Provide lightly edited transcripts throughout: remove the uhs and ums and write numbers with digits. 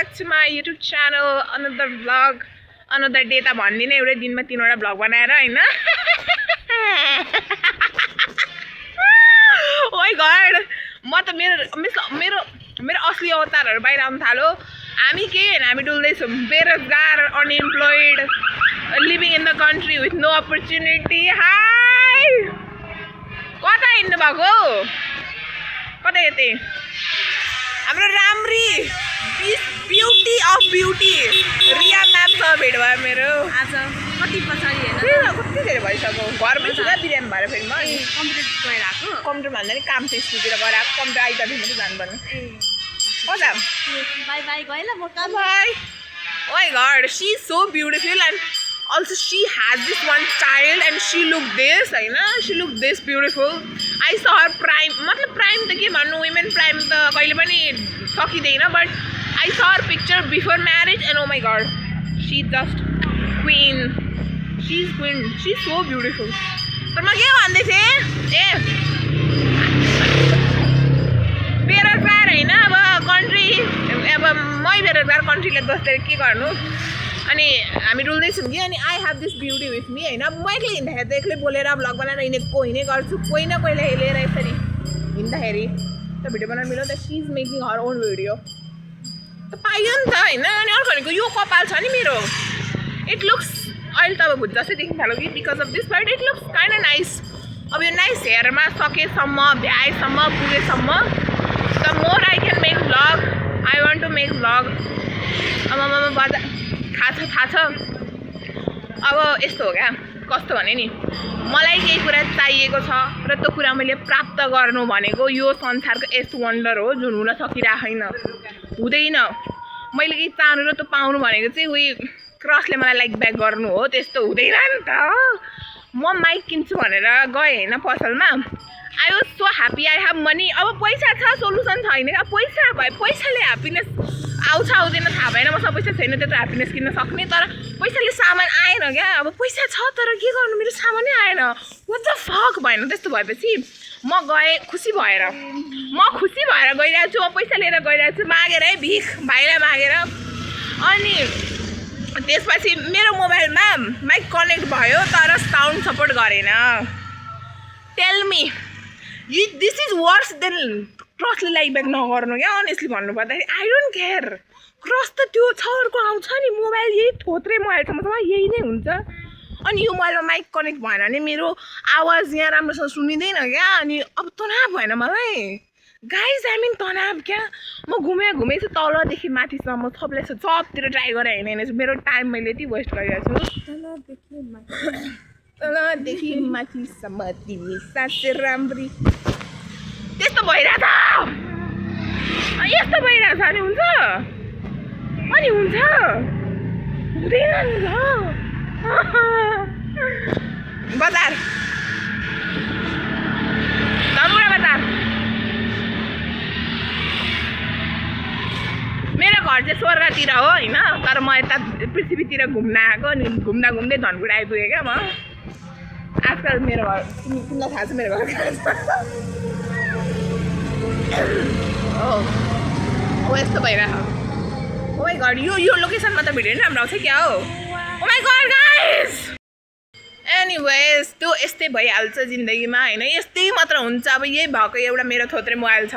back to my YouTube channel. Another vlog, another day. त भन्दिनँ एउटै दिनमा 3वटा vlog बनाएर हैन. Oh my god. म त मेरो असली अवतारहरु बाहिर आउन थाल्यो. हामी के हैन, हामी डुल्दै छौं. बेरोजगार, unemployed, living in the country with no opportunity. Hi. कता हिँड्नु भएको? कता यतै? हाम्रो राम्री ब्युटी अफ ब्युटी रिया म्यामसँग भेट भयो मेरो आज कति पछाडी हैन कति धेरै भइसक्यो. घरमै छु क्या बिरामी भएर फेरि म कम्प्युटर गएर आएको. कम्प्युटर भन्दा नि काम चाहिँ स्कुलतिर गएर आएको. कम्प्युटर आइतबार मात्रै जानुपर्ने. कता बाई बाई गएँ ल म काम. By. Oh my god, she is so beautiful and also she has this one child and she look this, हैन, she look this beautiful. I saw her prime, मतलब prime त के भन्नु, women prime त कहिले पनि सकिदैन, but I saw her picture before marriage and oh my god, she just queen. She's queen. She's so beautiful. तर म के भन्दै थिएँ, बेरोजगार हैन, अब कन्ट्री, अब मै बेरोजगार, कन्ट्रीले दोष दिएर के गर्नु. अनि हामी डुल्दैछौँ कि अनि I have this beauty with me हैन. म एक्लै हिँड्दाखेरि त एक्लै बोलेर भ्लग बनाएर हिँड्ने गर्छु. कोही न कोहीलाई लिएर यसरी हिँड्दाखेरि त भिडियो बनाउनु मिल्यो त. She is making her own video त पाइयो नि त हैन. अनि अर्को भनेको यो कपाल छ नि मेरो, इट लुक्स अहिले त अब भुत जस्तै देख्न थाल्यो कि because of this, but it looks kind of nice. अब यो नाइस हेयरमा सकेसम्म, भ्याएसम्म, पुगेसम्म the more I can make vlog, I want to make vlog. अब बजार थाहा छ अब यस्तो हो क्या, कस्तो भने नि, मलाई केही कुरा चाहिएको छ र त्यो कुरा मैले प्राप्त गर्नु भनेको यो संसारको यस्तो वन्डर हो जुन हुन सकिरहेको हुँदैन. मैले केही चाहनु र त्यो पाउनु भनेको चाहिँ उयो क्रसले मलाई लाइक ब्याक गर्नु हो, त्यस्तो हुँदैन नि त. म माइक किन्छु भनेर गएँ होइन पसलमा. I was so happy, I have money. अब पैसा छ, सोल्युसन छैन क्या. पैसा भए पैसाले ह्याप्पिनेस आउँछ आउँदैन थाहा भएन. मसँग पैसा छैन त्यत्रो ह्याप्पिनेस किन्न सक्ने, तर पैसाले सामान आएन क्या. अब पैसा छ तर के गर्नु, मेरो सामानै आएन. वाट द फक भएन. त्यस्तो भएपछि म गएँ खुसी भएर, गइरहेको छु. म पैसा लिएर गइरहेको छु मागेर, है भिख भाइलाई मागेर. अनि त्यसपछि मेरो मोबाइलमा माइक कनेक्ट भयो तर साउन्ड सपोर्ट गरेन. Tell me this is worse than क्रसले लाइक ब्याक नगर्नु क्या. अनेस्टली भन्नुपर्दाखेरि आई डोन्ट केयर. क्रस त त्यो छ अर्को आउँछ नि. मोबाइल यही थोत्रे मोबाइलसम्म यही नै हुन्छ. अनि यो मोबाइलमा माइक कनेक्ट भएन भने मेरो आवाज यहाँ राम्रोसँग सुनिँदैन क्या. अनि अब तनाव भएन मलाई गाइज, आई मिन तनाव क्या. म घुमेँ छु तलदेखि माथिसम्म, सबतिर ट्राई गरेर हिँडेको छु. मेरो टाइम मैले यति वेस्ट गरिरहेको छु. तलदेखि माथिसम्म तिमी साँच्चै राम्री. त्यस्तो भइरहेछ, यस्तो भइरहेछ. अनि हुन्छ हुँदैन नि त. बजार धनगुडा बजार. मेरो घर चाहिँ स्वर्गतिर हो होइन, तर म यता पृथ्वीतिर घुम्न आएको. अनि घुम्दा घुम्दै धनगुडा आइपुगेँ क्या म. आजकल मेरो घर तिमीलाई थाहा छ मेरो घर कहाँ छ. हो यस्तो भइरहेको. ओ माई गड, यो लोकेसनमा त भिडियो नि राम्रो आउँछ क्या हो. ओ माई गड गाइस. एनिवेज त्यो यस्तै भइहाल्छ जिन्दगीमा होइन. यस्तै मात्र हुन्छ. अब यही भएको एउटा मेरो थोत्रे मोबाइल छ,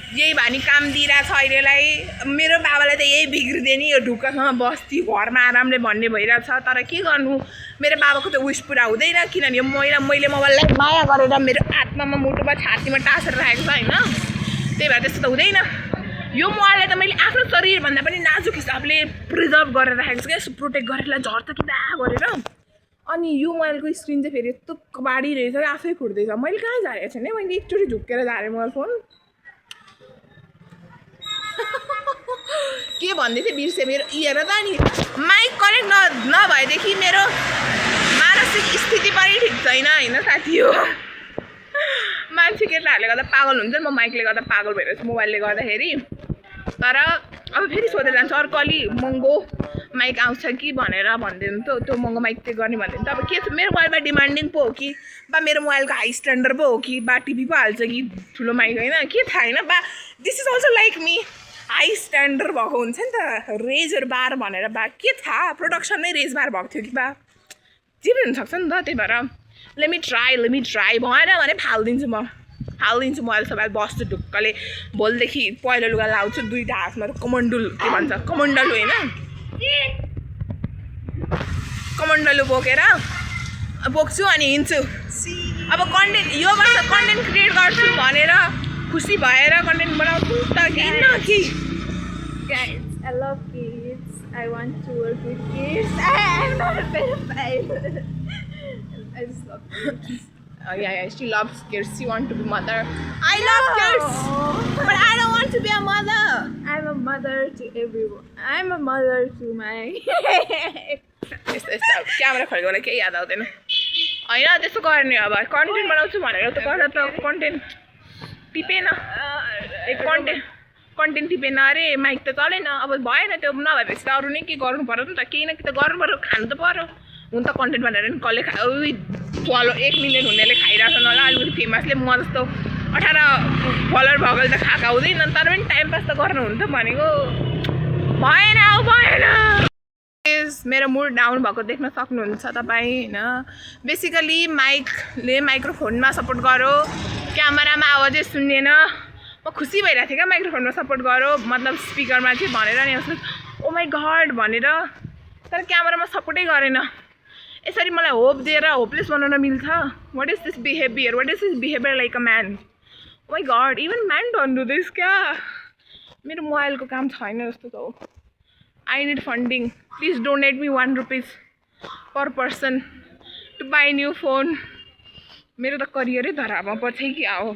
यही भानी काम दिइरहेछ अहिलेलाई. मेरो बाबालाई त यही बिग्रिदियो नि, यो ढुक्कासँग बस्ती घरमा आरामले भन्ने भइरहेछ. तर के गर्नु, मेरो बाबाको त विस पुरा हुँदैन. किनभने मैले मोबाइललाई माया गरेर मेरो आत्मामा, मुटुमा, छातीमा टाँसेर राखेको छ होइन. त्यही भएर त्यस्तो त हुँदैन. यो मोबाइललाई त मैले आफ्नो शरीरभन्दा पनि नाजुक हिसाबले प्रिजर्भ गरेर राखेको छु क्या. प्रोटेक्ट गरेर झर्छ कि दा गरेर. अनि यो मोबाइलको स्क्रिन चाहिँ फेरि यस्तो बाढी रहेछ, आफै फुट्दैछ. मैले कहाँ झारेको छैन, मैले एकचोटि झुक्केर झारेँ मोबाइल फोन. के भन्दै थिएँ बिर्सेँ. मेरो हेर त नि, माइक कनेक्ट नभएदेखि मेरो मानसिक स्थिति पनि ठिक छैन होइन साथी. हो मान्छे केटाहरूले गर्दा पागल हुन्छ नि, म माइकले गर्दा पागल भइरहेको छु मोबाइलले गर्दाखेरि. तर अब फेरि सोधेर जान्छु अर्को अलि महँगो माइक आउँछ कि भनेर भनिदिनु त. त्यो महँगो माइक चाहिँ गर्ने भनिदिनु त. अब के छ, मेरो मोबाइलमा डिमान्डिङ पो हो कि बा मेरो मोबाइलको हाई स्ट्यान्डर्ड पो हो कि बा टिभी पो हाल्छ कि ठुलो माइक होइन, के थाहा होइन. बा this is also like me. High standard भएको हुन्छ नि त रेजर बार भनेर के थाहा प्रोडक्सन नै रेज बार भएको थियो कि जे पनि हुनसक्छ नि त त्यही भएर लेट मी ट्राई भएन भने फालिदिन्छु म अहिले सबैले बस्छु ढुक्कले भोलिदेखि पहिलो लुगा लाउँछु 2टा हातमा कमण्डल के भन्छ कमण्डलु होइन कमण्डलु बोक्छु अनि हिँड्छु अब कन्टेन्ट यो वर्ष कन्टेन्ट क्रिएट गर्छु भनेर खुसी भएर कन्टेन्ट बनाउँछु त किन कि Guys, I love kids. I want to work with kids. I'm not a pedophile. I just love kids. Yeah, she loves kids. She wants to be mother. I love kids, but I don't want to be a mother. I'm a mother to everyone. I'm a mother to my... यस्तो camera खोलेकोलाई केही याद आउँदैन होइन त्यस्तो गर्ने अब content बनाउँछु भनेर त गर्दा त कन्टेन्ट टिपेन कन्टेन्ट टिपेन अरे माइक त चलेन अब भएन त्यो नभएपछि त अरू नै के गर्नु पर्यो नि त केही न केही त गर्नु पर्यो खानु त पर्यो हुन त कन्टेन्ट भनेर नि कसले फलो 1 मिलियन हुनेले खाइरहेछन् होला अलिकति फेमसले म जस्तो 18 फलोवर भएकोले त खाएको हुँदैन तर पनि टाइम पास त गर्नु हुन्छ भनेको भएन मेरो मुड डाउन भएको देख्न सक्नुहुन्छ तपाईँ होइन बेसिकली माइकले माइक्रोफोनमा सपोर्ट गरो क्यामेरामा आवाजै सुन्नेन म खुसी भइरहेको थिएँ क्या माइक्रोफोनमा सपोर्ट गरो मतलब स्पिकरमा चाहिँ भनेर नि ओ माई गड भनेर तर क्यामेरामा सपोर्टै गरेन यसरी मलाई होप दिएर होपलेस बनाउन मिल्छ what is this behaviour like a man oh my god even man don't do this क्या मेरो मोबाइलको काम छैन जस्तो त हो I need funding. Please donate me 1 rupees per person to buy new phone. मेरो त करियरै धरापमा पर्छ कि आओ